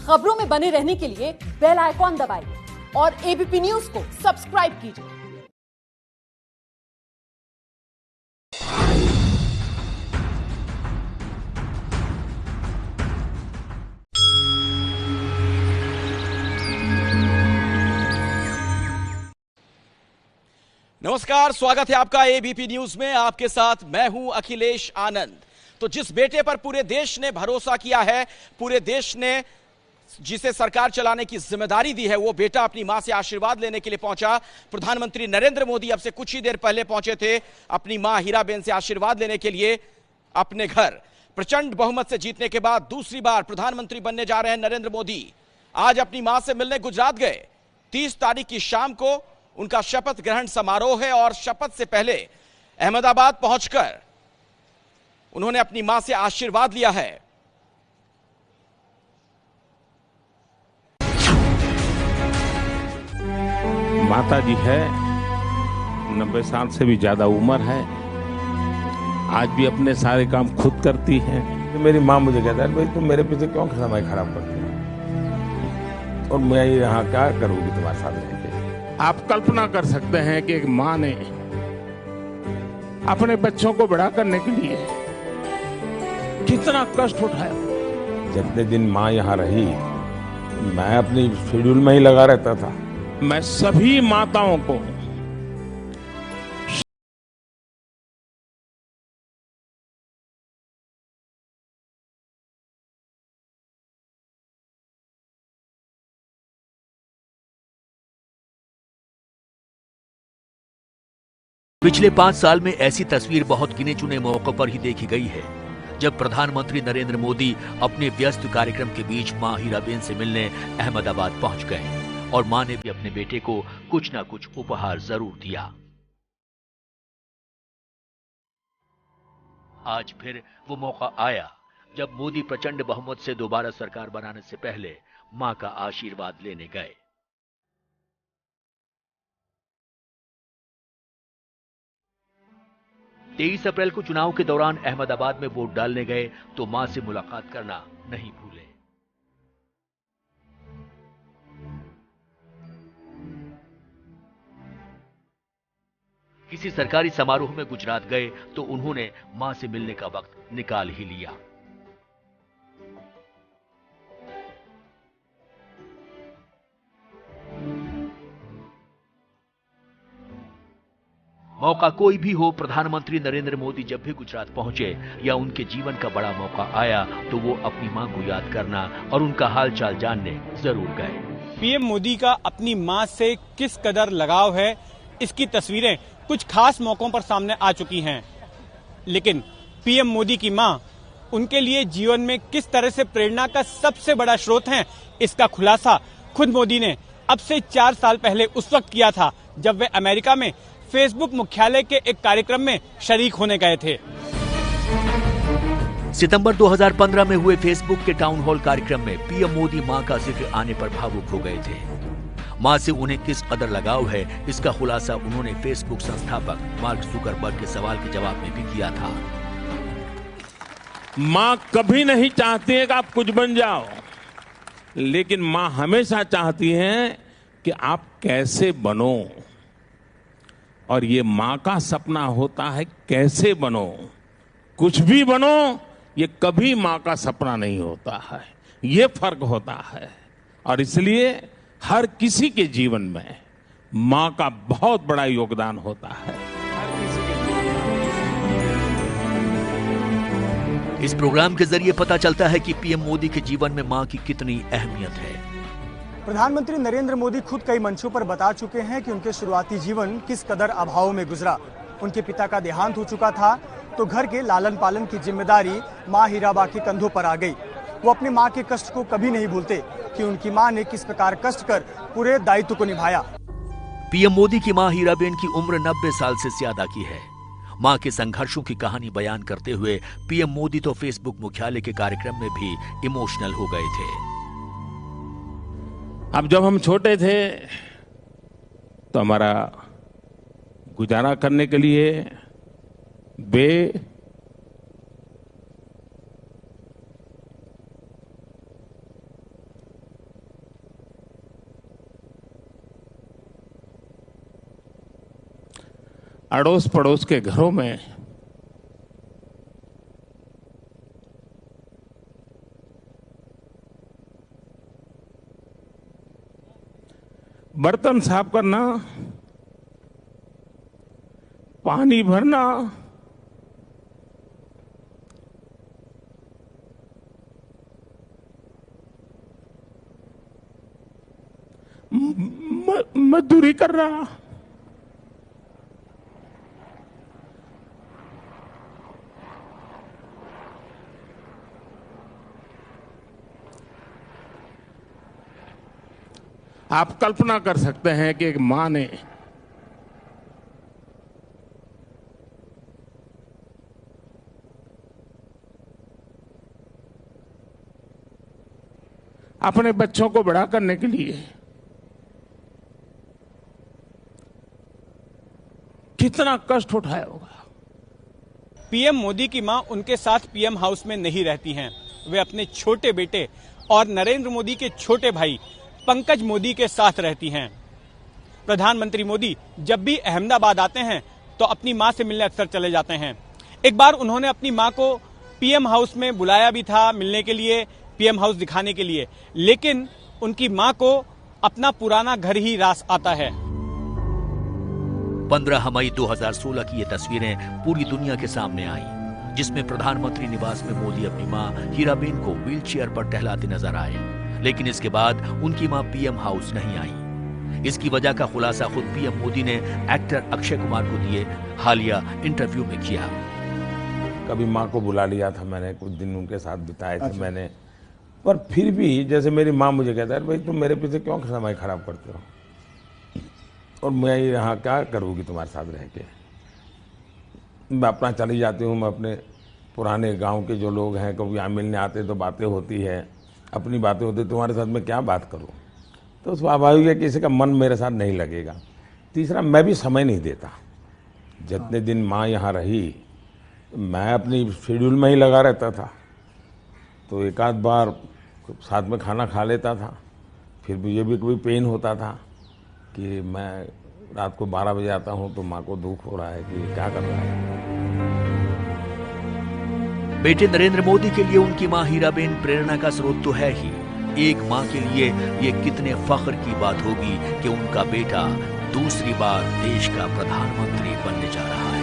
खबरों में बने रहने के लिए बेल आइकॉन दबाइए और एबीपी न्यूज को सब्सक्राइब कीजिए। नमस्कार, स्वागत है आपका एबीपी न्यूज में। आपके साथ मैं हूं अखिलेश आनंद। तो जिस बेटे पर पूरे देश ने भरोसा किया है, पूरे देश ने जिसे सरकार चलाने की जिम्मेदारी दी है, वो बेटा अपनी मां से आशीर्वाद लेने के लिए पहुंचा। प्रधानमंत्री नरेंद्र मोदी अब से कुछ ही देर पहले पहुंचे थे अपनी मां हीराबेन से आशीर्वाद लेने के लिए अपने घर। प्रचंड बहुमत से जीतने के बाद दूसरी बार प्रधानमंत्री बनने जा रहे हैं नरेंद्र मोदी। आज अपनी मां से मिलने गुजरात गए। 30 तारीख की शाम को उनका शपथ ग्रहण समारोह है और शपथ से पहले अहमदाबाद पहुंचकर उन्होंने अपनी मां से आशीर्वाद लिया है। माता जी है, 90 साल से भी ज्यादा उम्र है, आज भी अपने सारे काम खुद करती हैं। मेरी माँ मुझे कहता है, भाई तुम मेरे पीछे क्यों समय खराब करते हो, और मैं यहाँ क्या करूँगी तुम्हारे साथ रह के। आप कल्पना कर सकते हैं कि एक माँ ने अपने बच्चों को बड़ा करने के लिए कितना कष्ट उठाया। जितने दिन माँ यहाँ रही, मैं अपनी शेड्यूल में ही लगा रहता था। मैं सभी माताओं को पिछले 5 साल में ऐसी तस्वीर बहुत गिने चुने मौकों पर ही देखी गई है, जब प्रधानमंत्री नरेंद्र मोदी अपने व्यस्त कार्यक्रम के बीच मां हीराबेन से मिलने अहमदाबाद पहुंच गए और मां ने भी अपने बेटे को कुछ न कुछ उपहार जरूर दिया। आज फिर वो मौका आया जब मोदी प्रचंड बहुमत से दोबारा सरकार बनाने से पहले मां का आशीर्वाद लेने गए। तेईस अप्रैल को चुनाव के दौरान अहमदाबाद में वोट डालने गए तो मां से मुलाकात करना नहीं भूले। किसी सरकारी समारोह में गुजरात गए तो उन्होंने मां से मिलने का वक्त निकाल ही लिया। मौका कोई भी हो, प्रधानमंत्री नरेंद्र मोदी जब भी गुजरात पहुंचे या उनके जीवन का बड़ा मौका आया तो वो अपनी मां को याद करना और उनका हालचाल जानने जरूर गए। पीएम मोदी का अपनी मां से किस कदर लगाव है, इसकी तस्वीरें कुछ खास मौकों पर सामने आ चुकी हैं। लेकिन पीएम मोदी की मां उनके लिए जीवन में किस तरह से प्रेरणा का सबसे बड़ा स्रोत हैं, इसका खुलासा खुद मोदी ने अब से 4 साल पहले उस वक्त किया था जब वे अमेरिका में फेसबुक मुख्यालय के एक कार्यक्रम में शरीक होने गए थे। सितंबर 2015 में हुए फेसबुक के टाउन हॉल कार्यक्रम में पीएम मोदी मां का जिक्र आने पर भावुक हो गए थे। मां से उन्हें किस कदर लगाव है, इसका खुलासा उन्होंने फेसबुक संस्थापक मार्क जुकरबर्ग के सवाल के जवाब में भी किया था। माँ कभी नहीं चाहती है कि आप कुछ बन जाओ, लेकिन माँ हमेशा चाहती है कि आप कैसे बनो, और ये माँ का सपना होता है कैसे बनो। कुछ भी बनो, ये कभी माँ का सपना नहीं होता है, ये फर्क होता है। और इसलिए हर किसी के जीवन में माँ का बहुत बड़ा योगदान होता है। इस प्रोग्राम के जरिए पता चलता है कि पीएम मोदी के जीवन में मां की कितनी अहमियत है। प्रधानमंत्री नरेंद्र मोदी खुद कई मंचों पर बता चुके हैं कि उनके शुरुआती जीवन किस कदर अभावों में गुजरा। उनके पिता का देहांत हो चुका था तो घर के लालन पालन की जिम्मेदारी मां हीराबा के कंधों पर आ गई। वो अपनी मां के कष्ट को कभी नहीं भूलते कि उनकी मां ने किस प्रकार कष्ट कर पूरे दायित्व को निभाया। पीएम मोदी की मां हीराबेन की उम्र 90 साल से ज्यादा की है। मां के संघर्षों की कहानी बयान करते हुए पीएम मोदी तो फेसबुक मुख्यालय के कार्यक्रम में भी इमोशनल हो गए थे। अब जब हम छोटे थे तो हमारा गुजारा करने के लिए वे अड़ोस पड़ोस के घरों में बर्तन साफ करना, पानी भरना, मजदूरी करना, आप कल्पना कर सकते हैं कि एक मां ने अपने बच्चों को बड़ा करने के लिए कितना कष्ट उठाया होगा। पीएम मोदी की मां उनके साथ पीएम हाउस में नहीं रहती हैं। वे अपने छोटे बेटे और नरेंद्र मोदी के छोटे भाई पंकज मोदी के साथ रहती हैं। प्रधानमंत्री मोदी जब भी अहमदाबाद आते हैं तो अपनी मां से मिलने अक्सर चले जाते हैं। एक बार उन्होंने अपनी मां को पीएम हाउस में बुलाया भी था मिलने के लिए, पीएम हाउस दिखाने के लिए, लेकिन उनकी मां को अपना पुराना घर ही रास आता है। 15 मई 2016 की ये तस्वीरें पूरी दुनिया के सामने आई, जिसमें प्रधानमंत्री निवास में मोदी अपनी मां हीराबेन को व्हीलचेयर पर टहलाते नजर आए। लेकिन इसके बाद उनकी मां पीएम हाउस नहीं आई। इसकी वजह का खुलासा खुद पीएम मोदी ने एक्टर अक्षय कुमार को दिए हालिया इंटरव्यू में किया। कभी माँ को बुला लिया था मैंने, कुछ दिन उनके साथ बिताए थे मैंने, पर फिर भी जैसे मेरी माँ मुझे कहता है भाई तुम मेरे पीछे क्यों समय खराब करते हो, और मैं यहाँ क्या करूँगी तुम्हारे साथ रह के। मैं अपना चली जाती हूँ, मैं अपने पुराने गांव के जो लोग हैं कभी यहाँ मिलने आते तो बातें होती है, अपनी बातें होती, तुम्हारे साथ मैं क्या बात करूँ। तो स्वाभाविक है किसी का मन मेरे साथ नहीं लगेगा। तीसरा, मैं भी समय नहीं देता। जितने दिन माँ यहाँ रही मैं अपनी शेड्यूल में ही लगा रहता था, तो एक आध बार साथ में खाना खा लेता था। फिर मुझे भी कभी पेन होता था कि मैं रात को 12 बजे आता हूँ तो माँ को दुख हो रहा है कि क्या कर रहा है। बेटे नरेंद्र मोदी के लिए उनकी मां हीराबेन प्रेरणा का स्रोत तो है ही। एक मां के लिए ये कितने फख्र की बात होगी कि उनका बेटा दूसरी बार देश का प्रधानमंत्री बनने जा रहा है।